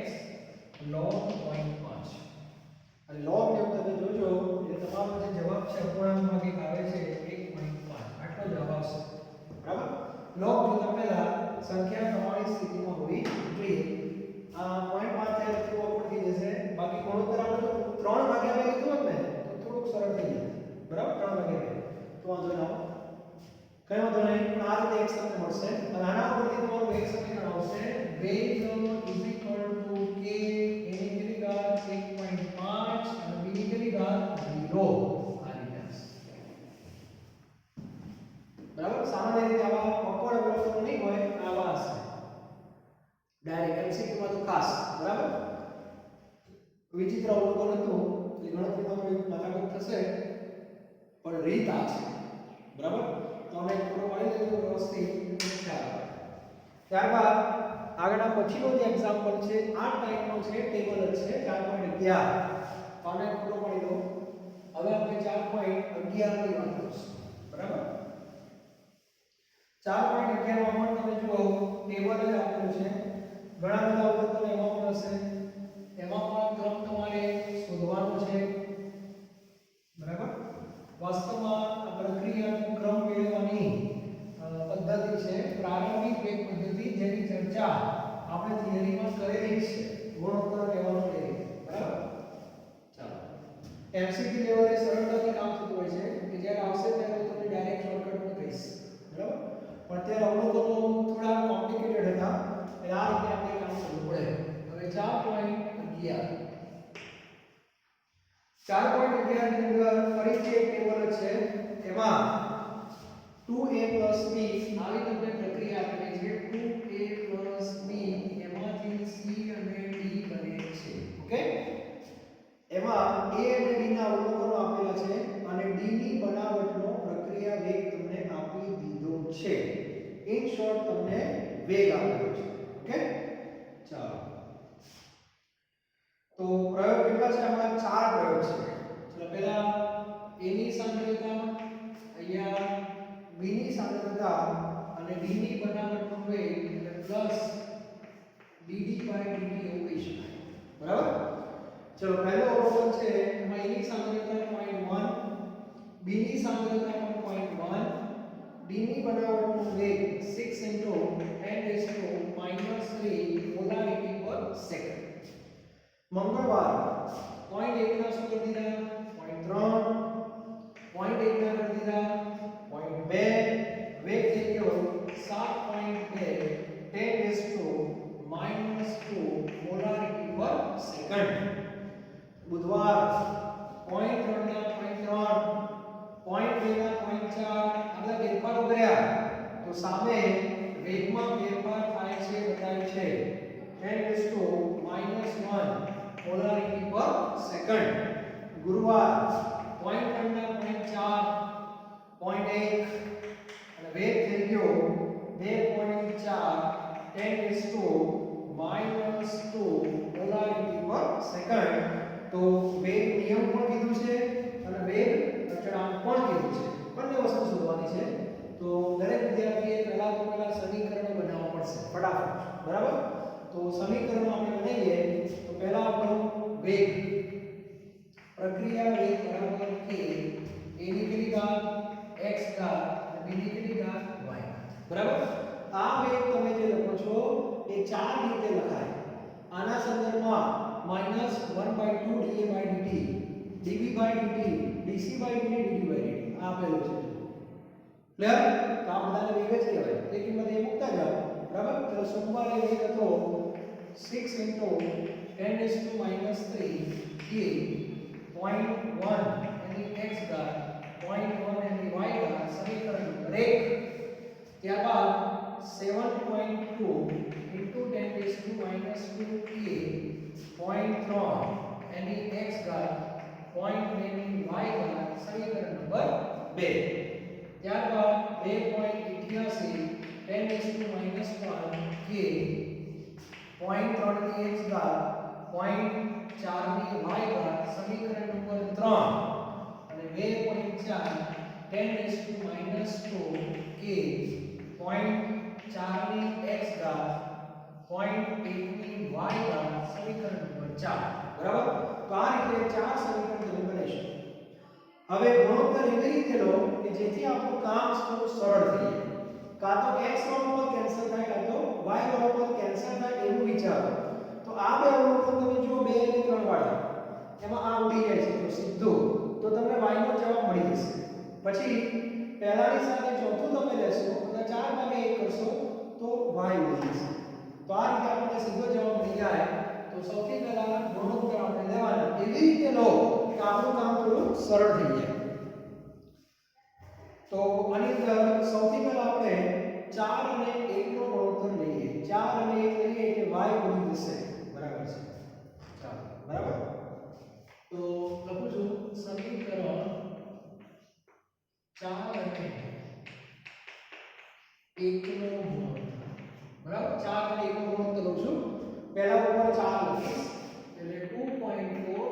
log 0.5 અને log ને તમે જોજો એટલે તમારો જે જવાબ છે અપૂર્ણાંકમાં કંઈક આવે છે 1.5 આટલો જવાબ આવશે બરાબર. log જોતા પહેલા સંખ્યા તમારી સ્થિતિમાં હોવી જોઈએ. આ 0.5 થાય તો ઓપન થઈ જશે. બાકી ગુણોત્તર આપણે જો 3 ભાગ્યા 2 લીધું હોત ને તો થોડુંક સરળ થઈ જાય બરાબર. 3 ભાગ્યા 2 તો વાંધો ના આવે કઈ વાંધો નહીં. પણ આ રીતે x તમને મળશે અને આના ઉપરથી તમારું એક સમીકરણ આવશે વેગ ઇઝ ઇક્વલ ટુ k એની કેટલી ઘાત 1.5 અને b ની કેટલી ઘાત 0 આ રીતે આવશે બરાબર. સામાન્ય રીતે આવા અપવર્ડ અવલોકનો નહીં હોય આવા હશે ડાયરેક્ટ MCQ માં તો ખાસ બરાબર. વિચિત્ર અવલોકન હતું એટલે ગણતરીમાં થોડી માથાકૂટ થશે પણ રીત આ છે બરાબર. તો અમે પૂરો પાડી દેજો વ્યવસ્થિત ખ્યાલ આવે. ત્યારબાદ આગળના પછીનો જે એક્ઝામ્પલ છે આ ટાઈપનો છે ટેબલ જ છે 4.11 તો આને પૂરો પાડી દો. હવે આપણે 4.11 ની વાત કરીશું બરાબર. 4.11 માં પણ તમે જુઓ ટેબલ જ આપેલું છે. ઘણા બધા અવલોકનો એમાં પણ હશે. એમાં પણ ક્રમ તમારે શોધવાનો છે બરાબર. વાસ્તવમાં આ પ્રક્રિયાનો ક્રમ મેળવવાની પદ્ધતિ છે પ્રારંભિક વેગ પદ્ધતિ જેની ચર્ચા આપણે થિયરીમાં કરેલી છે ગુણોત્તર લેવાનો લેવી બરાબર. ચાલો MCQ લેવલે સરળતાથી કામ થતું હોય છે કે જ્યારે આવશે ત્યારે હું તમને ડાયરેક્ટ શોર્ટકટમાં કહીશ બરાબર. પણ ત્યારે અવલોકનો થોડા કોમ્પ્લિકેટેડ હતા એટલે આ રીતે આપણે કામ કરવું પડે. હવે 4.11 ની અંદર ફરીથી એક ટેબલ છે એમાં 2a b આવી તમને પ્રક્રિયા આપેલી છે 2a b એમાંથી c અને d બને છે ઓકે. એમાં a અને d ના અવલોકનો આપેલા છે અને d ની બનાવટનો પ્રક્રિયા વેગ તમને આપી દીધો છે. ઇન શોર્ટ તમને વેગ આપેલો છે ઓકે. ચાલો તો પ્રયોગ કેટલા છે આમાં 4 પ્રયોગ છે. ચલો પહેલા a ની સાંદ્રતા અહીંયા b ની સાંદ્રતા અને d ની બનાવટનો વેગ એટલે પ્લસ dd/dt એવું કહી શકાય બરાબર. ચલો પહેલો અવલોકન છે એમાં a ની સાંદ્રતા 0.1 b ની સાંદ્રતા 0.1 d ની બનાવટનો વેગ 6 × 10⁻³ મોલારિટી પર સેકન્ડ. મંગળવાર 0.1 ના શું કરી દીધા 0.3 0.1 ના કરી દીધા 0.2 વેગ થઈ ગયો 7.2 10⁻² મોલારિટી પર સેકન્ડ. બુધવાર 0.3 ના સેકન્ડ. ગુરુવાર પોઈન્ટ ના પોઈન્ટ 4 પોઈન્ટ 1 અને વેગ થઈ ગયો 2.4 10⁻² પોલારિટી પર સેકન્ડ. તો વેગ નિયમ પણ કીધું છે અને વેગ અચળાંક પણ કીધું છે. બંને વસ્તુ શોધવાની છે. તો દરેક વિદ્યાર્થીએ પહેલા સમીકરણ બનાવવા પડશે ફટાફટ. બરાબર? તો સમીકરણ આપણે બનાવીએ તો પહેલા આપણો વેગ પ્રક્રિયા વેગ બરાબર કે a ની કેટલી ઘાત x ઘાત અને b ની કેટલી ઘાત y. બરાબર? આ વેગ તમે જે લખો છો એ ચાર રીતે લખાય. આના સંદર્ભમાં -1/2 dA/dt dV/dt dC/dt dD/dt આપેલું છે. ક્લિયર? તો આ બધાને વેગ જ કહેવાય. એ કિંમત એ મૂકતા જાઓ. બરાબર? તો સોમવારે વેગ હતો 6 × 10⁻³ કે 0.1 એની x ઘાત 0.1 એની y ઘાત સમીકરણ નંબર 1. ત્યારબાદ 7.2 × 10⁻² કે 0.3 એની x ઘાત 0.2 એની y ઘાત સમીકરણ નંબર 2. ત્યારબાદ 2.88 10⁻1 કે 0.3 ની x ઘાત 0.4 ની y ઘાત સમીકરણ નંબર 3 અને 2.4 10⁻² કે 0.4 ની x ઘાત 0.1 ની y ઘાત સમીકરણ નંબર 4. બરાબર? તો આ રીતે ચાર સમીકરણ તમે બનાવી શકો. હવે ગુણોત્તર એવી રીતે લો કે જેથી આપણું કામ થોડું સરળ થઈ જાય. કાં તો x વાળો પદ કેન્સલ થાય કાં તો y વાળો પદ કેન્સલ થાય એવું વિચારો. તો આ બે અવલોકન તમે જુઓ 2 અને 3 વાળા એમાં આ ઉડી જાય છે તો સીધું તો તમને y નો જવાબ મળી જશે. પછી પહેલાની સાથે ચોથું તમે લેશો અને 4 ભાગે 1 કરશો તો y મળી જશે. તો આ રીતે આપણને સીધો જવાબ મળી જાય. તો સૌથી પહેલા ગુણોત્તર આપણે લેવાના એવી રીતે લો કે આપણું કામ થોડું સરળ થઈ જાય. તો આની અંદર સૌથી પહેલા આપણે 4 અને 1 નો ગુણોત્તર લઈએ. 4 અને 1 લઈએ એટલે y બની જશે. બરાબર છે? ચાલો. બરાબર? તો લખું છું સમીકરણ 4 અને 1 નો ગુણોત્તર. બરાબર? 4 અને 1 નો ગુણોત્તર લઉં છું. પહેલા ઉપર 4 લખીશ એટલે 2.4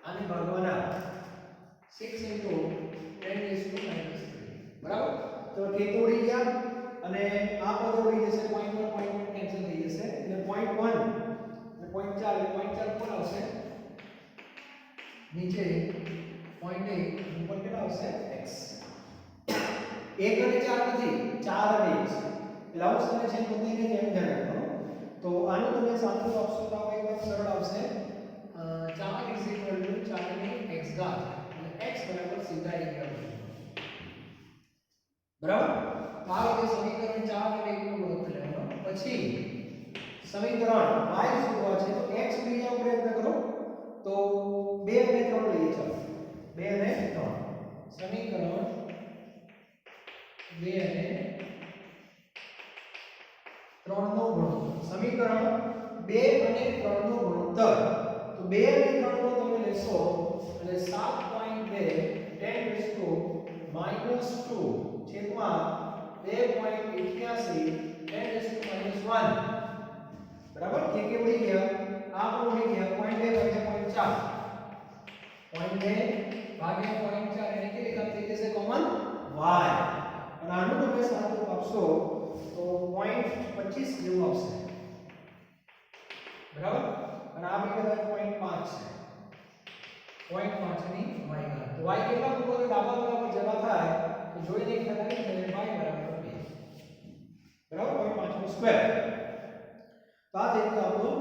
આને ભાગવાના 6 × 10⁻³ બરાબર? તો કે ઉડી ગયા અને આ પદ ઉડી જશે 0.1 કેન્સલ થઈ જશે એટલે 0.1 અને 0.4 એટલે 0.4 પર આવશે નીચે 0.1 ઉપર કેટલા આવશે x. 1 અને 4 નથી 4 અને 1 છે. એટલે આવું તમે છે બંનેને જેમ ધ્યાન રાખવાનું. તો આનું તમે સાદું આપશો તો આ એકદમ સરળ આવશે. 4 4 ની x ઘાત અને x બરાબર સીધા 1 આવશે. બરાબર? તો આ રીતે સમીકરણ 4 અને 1 નો ગુણોત્તર લેવાનો. પછી સમીકરણ y શોધવા છે તો x બીજા પ્રયત્ન કરો તો 2 અને 3 લઈએ. ચાલો 2 અને 3 સમીકરણ 2 અને 3 નો ગુણોત્તર. સમીકરણ 2 અને 3 નો ગુણોત્તર તો 2 અને 3 નો તમે લેશો એટલે 7.2 10⁻² છેદમાં 2.88 10⁻1 બરાબર? કે ઉડી ગયા આ પણ ઉડી ગયા 0.2 ભાગ્યા 0.4 0.2 ભાગ્યા 0.4 એટલે કેટલી ઘાત થઈ જશે કોમન y. અને આનું તમે સાદું આપશો તો 0.25 જેવું આવશે. બરાબર? અને આ બી કદાચ 0.5 છે. 0.5 ની y ઘાત. તો y કેટલા ઉપર ડાબા બરાબર જવા થાય તો જોઈને ખ્યાલ આવી જાય y બરાબર 2. બરાબર? 0.5 નો સ્ક્વેર. તો આ થઈ ગયું આપણું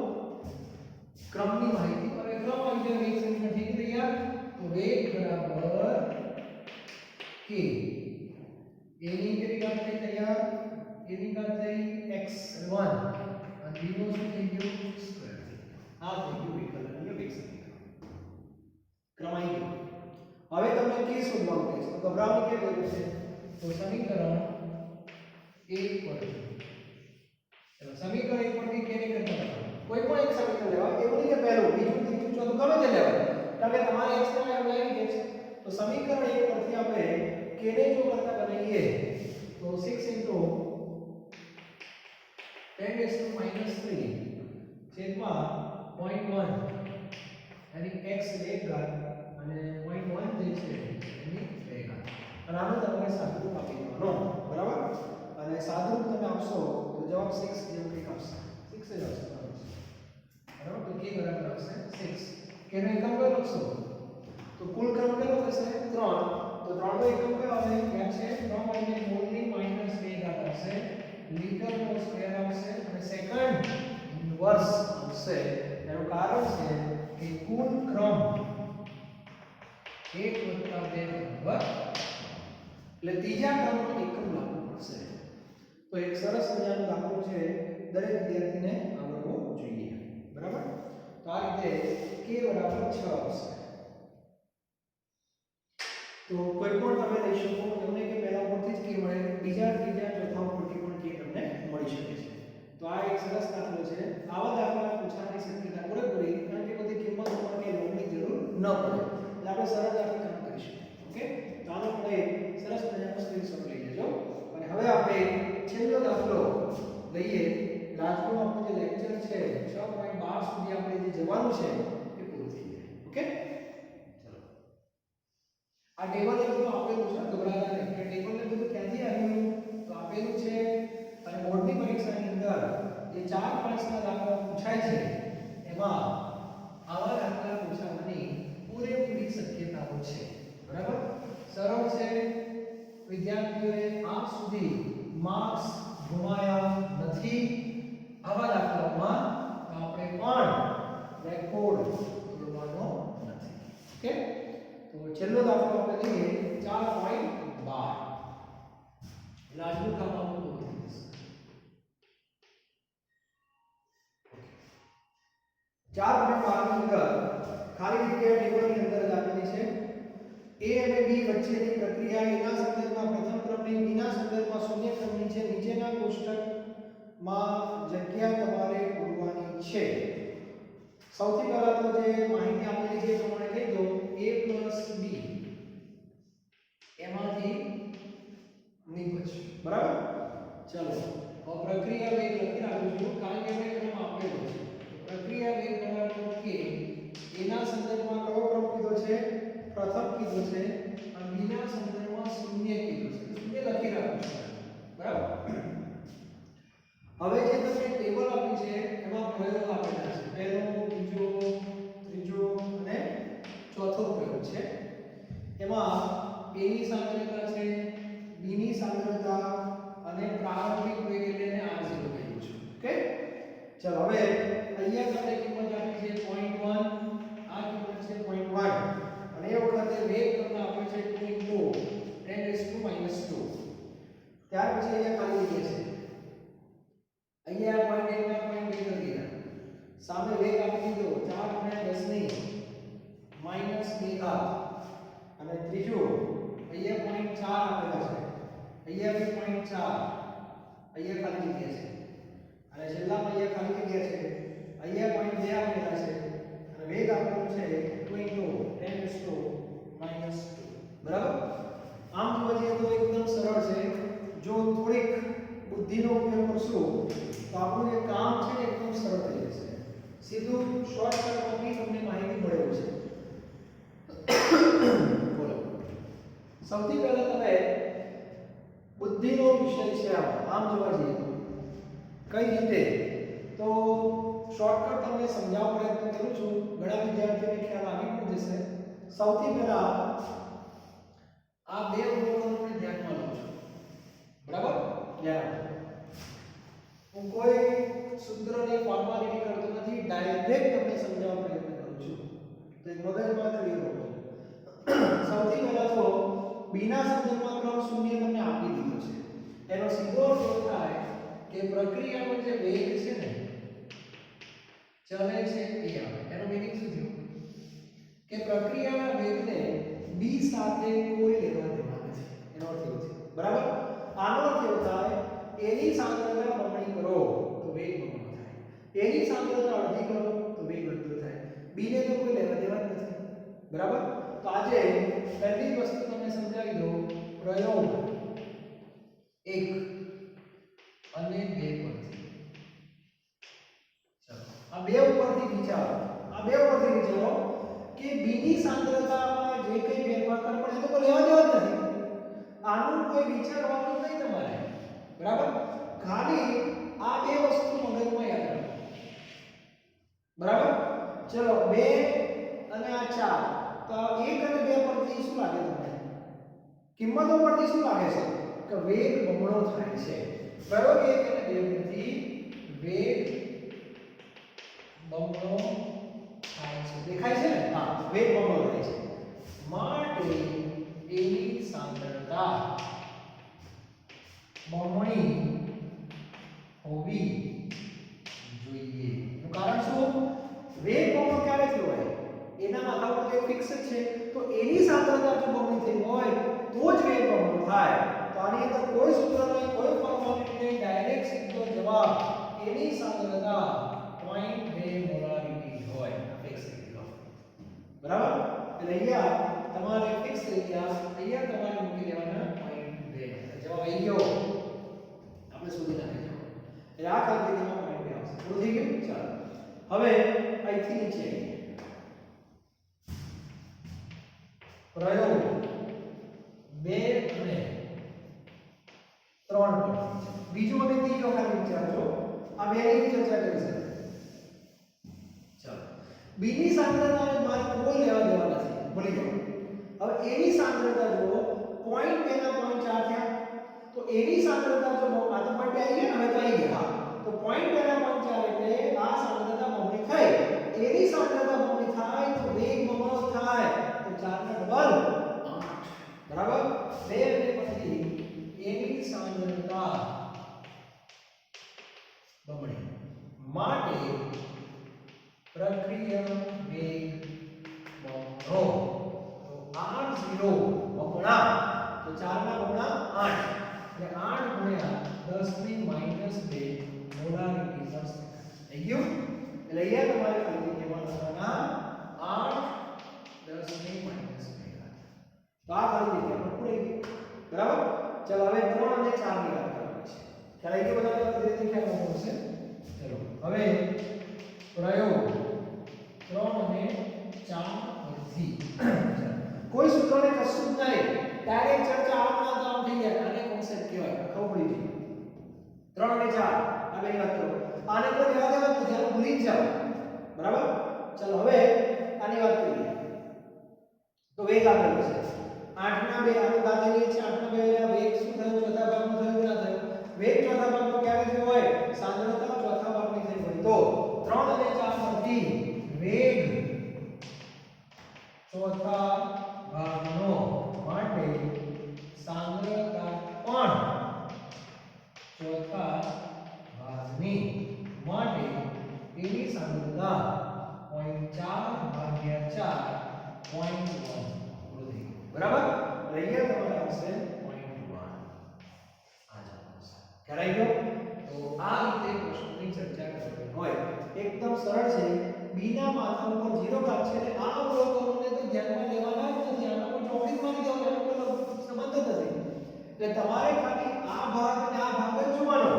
ક્રમની માહિતી. હવે ક્રમ આવી જાય વેગ સમીકરણ ઠીક તૈયાર. તો વેગ બરાબર k a ની કેટલી ઘાત થઈ તૈયાર? a ની ઘાત થઈ x1 અને b નો શું થઈ ગયું સ્ક્વેર. આ થઈ ગયું વિકલન એટલે વેગ સમીકરણ. ક્રમ આવી ગયો. હવે તમને k શોધવાનું કહેશે તો ગભરાવાની કે જરૂર છે. તો સમીકરણ 1 પર ચલો સમીકરણ 1 પરથી k ને કરતા કોઈ પણ એક સમીકરણ લેવા, એવું નહીં કે પહેલું બીજું ત્રીજું ચોથું ગમે તે લેવાય, કારણ કે તમારે x ના વેલ્યુ લાવી દે છે. તો સમીકરણ 1 પરથી આપણે k ને જો કરતા બનાવીએ તો 6 10 - 3 છેદમાં 0.1 એની x લે ઘાત અને 0.1 જે છે એની લે ઘાત. અને આનો તમારે સાદુરૂપ આપી દેવાનો, બરાબર? અને સાદુરૂપ તમે આપશો તો જવાબ 6 જેવું કંઈક આવશે. 6 જ આવશે, બરાબર? તો k બરાબર આવશે 6. k નો એકમ કયો લખશો? તો કુલ ક્રમ કયો થશે? 3. તો 3 નો એકમ કયો આવે? યાદ છે? 3 એટલે મોલની -2 ઘાત આવશે, લીટરનો સ્ક્વેર આવશે અને સેકન્ડ ઇન્વર્સ આવશે. એનું કારણ છે કે કુલ ક્રમ 1 + 2 બરાબર, એટલે ત્રીજા ક્રમનો એકમ લાવવો પડશે. તો એક સરસ મજાનો દાખલો છે, દરેક વિદ્યાર્થીને આવડવો જોઈએ, બરાબર? તો આ રીતે k બરાબર 6 આવશે. તો કોઈ પણ તમે લઈ શકો, એવું નહીં કે પહેલા ઉપરથી જ k મળે, બીજા ત્રીજા ચોથા ઉપરથી પણ k તમને મળી શકે છે. તો આ એક સરસ દાખલો છે. આવા દાખલા પૂછવાની શક્યતા પૂરેપૂરી, કારણ કે બધી કિંમત ઉપર કે લોગની જરૂર ન પડે, એટલે આપણે સરળતાથી કામ કરી શકીએ. ઓકે, તો આનો આપણે સરસ મજાનો સ્ક્રીનશોટ લઈ લેજો. અને હવે આપણે છેલ્લો દાખલો લઈએ. આજનો આપણો જે લેક્ચર છે 6.12 સુધી આપણે જે જવાનું છે એ પૂરું થઈ જાય. ઓકે, ચલો. આ ટેબલ એ બધું આપેલું છે, ગભરાતા નહીં. કે ટેબલ ને બધું ક્યાંથી આવ્યું? તો આપેલું છે. અને બોર્ડની પરીક્ષાની અંદર જે 4-5 ના દાખલા પૂછાય છે, એમાં આવા દાખલા પૂછાવાની પૂરેપૂરી શક્યતાઓ છે, બરાબર? સરળ છે. વિદ્યાર્થીઓએ આજ સુધી માર્ક્સ ગુમાયા નથી. આવા દાખલાઓમાં આપણે પણ રેકોર્ડ તોડવાનો નથી. ઓકે, તો છેલ્લો દાખલો આપણે લઈએ 4.12. આજનું કામ આપણું પૂરું થઈ જશે. 4.12 ની અંદર ખાલી જગ્યા ટેબલની અંદર જ આપેલી છે. a અને b વચ્ચેની પ્રક્રિયા એના સંદર્ભમાં પ્રથમ ક્રમની, b ના સંદર્ભમાં શૂન્ય ક્રમની છે. નીચેના કોષ્ટકમાં જગ્યા તમારે પૂરવાની છે. સૌથી પહેલા તો જે માહિતી આપેલી છે એ પ્રમાણે કહી દો. a + b એમાંથી નિપજ, બરાબર? ચલો, હવે પ્રક્રિયા વેગ લખી રાખું છું, કારણ કે મેં ક્રમ આપેલો છે. પ્રક્રિયા વેગ બરાબર k, એના સંદર્ભમાં કયો ક્રમ કીધો છે? પ્રથમ કીધો છે. અને b ના સંદર્ભમાં શૂન્ય કીધો છે. શૂન્ય લખી રાખું છું, બરાબર? હવે જે તમને ટેબલ આપ્યું છે એમાં પ્રયોગ આપેલા છે. પહેલો, બીજો, ત્રીજો અને ચોથો પ્રયોગ છે. એમાં a ની સાંદ્રતા છે, b ની સાંદ્રતા અને પ્રારંભિક વેગ એટલે એને r0 કહીએ છીએ. ઓકે, ચલો. હવે અહીંયા તમને કિંમત આપી છે 0.1, આ કિંમત છે 0.1 અને એ વખતે વેગ તમને આપ્યો છે 2 × 10⁻². ત્યાર પછી અહીંયા ખાલી જગ્યા છે. અહીંયા 0.1 ના 0.2 કરી દીધા. સામે વેગ આપી દીધો 4 × 10⁻² અને ત્રીજો અહીંયા 0.4 આપેલા છે. અહીંયા બી 0.4, અહીંયા ખાલી જગ્યા છે. અને છેલ્લામાં અહીંયા ખાલી જગ્યા છે. અહીંયા 0.2 આપેલા છે અને વેગ આપેલો છે 2 × 10⁻². બરાબર? આમ જોવા જઈએ તો એકદમ સરળ છે. જો થોડીક બુદ્ધિનો ઉપયોગ કરશું તો આપણું જે કામ છે ને એકદમ સરળ થઈ જશે. સીધું શોર્ટકટમાં તમને માહિતી મળે છે. બોલો, સૌથી પહેલા તમે બુદ્ધિનો વિષય છે આમ જોવા જઈએ તો કઈ રીતે, તો શોર્ટકટ તમને સમજાવવા પ્રયત્ન કરું છું. ઘણા વિદ્યાર્થીઓને ખ્યાલ આવી પણ જશે. સૌથી પહેલા આ બે ઉપકરણોને ધ્યાનમાં લો છો, બરાબર? ધ્યાન આપો. હું કોઈ સૂત્રની ફોર્માલિટી કરતો નથી, ડાયરેક્ટ તમને સમજાવવા પ્રયત્ન કરું છું. તો એક મગજમાં ક્લિયર હોવો જોઈએ. સૌથી પહેલા તો b ના સંદર્ભમાં ક્રમ શૂન્ય તમને આપી દીધો છે. એનો સીધો અર્થ એ થાય કે પ્રક્રિયાનો જે વેગ છે ને ચલે છે એ આવે. એનો મીનિંગ શું થયો? કે પ્રક્રિયાના વેગને b સાથે કોઈ લેવા દેવા નથી. એનો અર્થ એવો છે, બરાબર? આનો અર્થ એવો થાય એની સાંદ્રતા બમણી કરો તો વેગ બમણો થાય. એની સાંદ્રતા અડધી કરો તો વેગ અડધો થાય. બી ને તો કોઈ લેવા દેવા જ નથી. બરાબર? તો આજે પહેલી વસ્તુ તમને સમજાવી દઉં. પ્રયોગ 1 અને 2 પરથી. ચાલો આ બે ઉપરથી વિચારો. કે બી ની સાંદ્રતામાં જે કંઈ ફેરફાર કરે પણ એ તો કોઈ લેવા દેવા જ નથી. આનું કોઈ વિચારવાનું નહીં તમારે. બરાબર? ખાલી આ બે વસ્તુ મગજમાં યાદ રાખો. બરાબર? ચલો 2 અને આ 4. તો 1 અને 2 પરથી શું લાગે તમને? કિંમતો પરથી શું લાગે છે કે વેગ બમણો થાય છે. પ્રયોગ 1 અને 2 પરથી વેગ બમણો થાય છે. દેખાય છે ને? હા, વેગ બમણો થાય છે. માટે એની સાંદ્રતા બમણી હોવી જોઈએ. એનું કારણ શું? વેગ બમણો ક્યારે થયો હોય? એના માથા પર તો ફિક્સ જ છે. તો એની સાંદ્રતા જો બમણી થઈ હોય તો જ વેગ બમણો થાય. તો આની અંદર કોઈ સૂત્ર નહીં, કોઈ ફોર્માલિટી નહીં, ડાયરેક્ટ સીધો જવાબ એની સાંદ્રતા 0.2 મોલારિટી હોય. ફિક્સ થઈ ગયો. બરાબર? એટલે અહીંયા તમારે ફિક્સ થઈ ગયા. અહીંયા તમારે મૂકી દેવાના 0.2. જવાબ આવી ગયો. આપણે શોધી નાખીશું. એટલે આ કાલ્પનિકમાં 0.2 આવશે. પૂરું થઈ ગયું? ચાલો. હવે અહીંથી નીચે પ્રયોગ 2 અને 3 પર. બીજો અને ત્રીજો ખાલી વિચારજો. આ બે ની ચર્ચા કરી છે. ચાલો. બી ની સાંદ્રતાને મારે કોઈ લેવા દેવા નથી. ભૂલી જાઓ. હવે એની સાંદ્રતા જો 0.2 ના 0.4 થયા. તો એની સાંદ્રતા જો આ તો 0.2 આવી ગયા ને, હવે તો આવી ગયા. તો 0.2 ના 0.4 એટલે આ સાંદ્રતા બમણી થઈ. એની સાંદ્રતા બમણી થાય તો વેગ બમણો થાય. તો 4 ના ડબલ 8. બરાબર? 2 અને પછી એની સાંદ્રતા બમણી માટે પ્રક્રિયા વેગ બમણો. તો r0 બમણા. તો 4 ના બમણા 8. એટલે 8 ગુણ્યા 10 ની -2 મોલારિટી પર સેકન્ડ. થઈ ગયું? એટલે અહીંયા તમારે ખાલી કહેવાના 8 10 ની -2. તો આ ખાલી જગ્યા પર પૂરી ગઈ. બરાબર? ચલો હવે 3 અને 4 ની વાત કરવાની છે. ખ્યાલ આવી ગયો બધાને? ધીરે ધીરે ખ્યાલ આવશે. ચલો હવે પ્રયોગ 3 અને 4 પરથી. કોઈ સૂત્રને કશું જ નહીં, ડાયરેક્ટ ચર્ચા આમાં આમ થઈ જાય. આને કોન્સેપ્ટ કહેવાય. ખબર પડી ગઈ. 3 અને 4 આ બેની વાત કરો. આને કોઈ લેવા દેવા નથી. આને ભૂલી જ જાઓ. બરાબર? ચલો હવે આની વાત કરીએ. તો વેગ આપેલો છે 8 ના 2. આનો ઘાત લઈએ છીએ 8 ના 2 એટલે વેગ શું થયો? ચોથા ભાગમાં થયો કે ના થયો? વેગ ચોથા ભાગમાં ક્યારે થયો હોય? સાંદ્રતા ચોથા ભાગની થઈ હોય. તો 3 અને 4 પરથી વેગ ચોથા ભાગનો માટે સાંદ્રતા પણ ચોથા ભાગની માટે એની સાંદ્રતા 0.4/4 0.1. બરાબર? અહીંયા તમારે આવશે 0.1. આ જવાબ આવશે. ખ્યાલ આવી ગયો? તો આ રીતે પ્રશ્નની ચર્ચા કરવાની હોય. એકદમ સરળ છે. બી ના માથા ઉપર 0 ઘાત છે અને આ અવલોકનોને તો ધ્યાનમાં લેવાના જ નથી. આના પર ચોકડી મારી દો. એનો કોઈ સંબંધ જ નથી. એટલે તમારે ખાલી આ ભાગ અને આ ભાગ જ જોવાનો.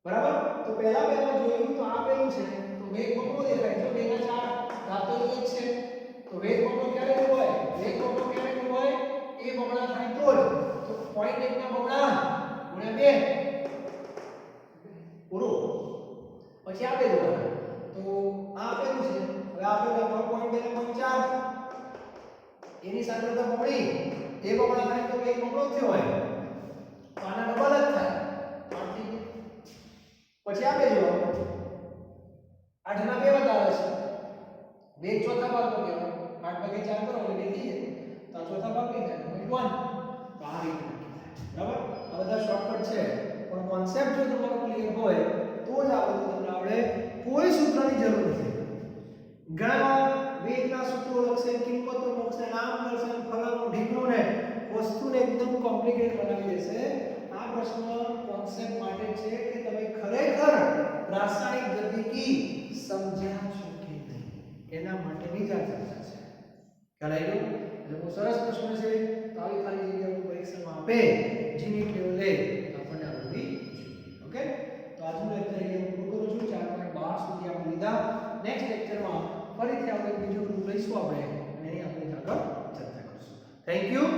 બરાબર? તો પહેલા જોયું તો આ પેલું છે. તો વેગ બમણો દેખાય. જો 2 ના 4 ઘાત તો એક છે. તો વેગ બમણો ક્યારે હોય? વેગ બમણો ક્યારે હોય? એ બમણા થાય તો જ. તો 0.1 ના બમણા ગુણ્યા 2 પૂરું. પછી આ બે જોવાના. તો આ આપેલું છે. હવે આપેલું 0.2 ને 0.4. એની સાંદ્રતા બમણી. એ બમણા થાય તો વેગ બમણો થયો હોય. તો આના ડબલ જ થાય. 8 થી. પછી આ બે જો 8 ના 2 બતાવે છે. વેગ ચોથા ભાગનો કહેવાય. 8 ભાગે 4 કરો એટલે 2 થઈ જાય. તો ચોથા ભાગ નહીં થાય 1. તો આ રીતે નક્કી થાય. બરાબર? આ બધા શોર્ટકટ છે. પણ કોન્સેપ્ટ જો તમારો ક્લિયર હોય તો જ આ બધું તમને આવડે. કોઈ સૂત્રની જરૂર નથી. ઘણા વેગના સૂત્રો લખશે, કિંમતો મૂકશે, નામ કરશે, ફલાણું ઢીકણું ને વસ્તુને એકદમ કોમ્પ્લિકેટેડ બનાવી દેશે. આ પ્રશ્ન કોન્સેપ્ટ માટે છે કે તમે ખરેખર રાસાયણિક ગતિકી સમજ્યા છો કે નહીં એના માટેની જ આ ચર્ચા છે. ખ્યાલ આવી ગયો? એટલે બહુ સરસ પ્રશ્ન છે. તો આવી ખાલી જગ્યાઓ પરીક્ષામાં આપે જેની ટેવ લે આપણને આવડવી જોઈએ. ઓકે, તો આજનું લેક્ચર અહીંયા પૂરું કરું છું. 4.12 સુધી આપણે લીધા. નેક્સ્ટ લેક્ચરમાં ફરીથી આપણે બીજું ગ્રુપ લઈશું આપણે અને એની આપણે આગળ ચર્ચા કરીશું. Thank you.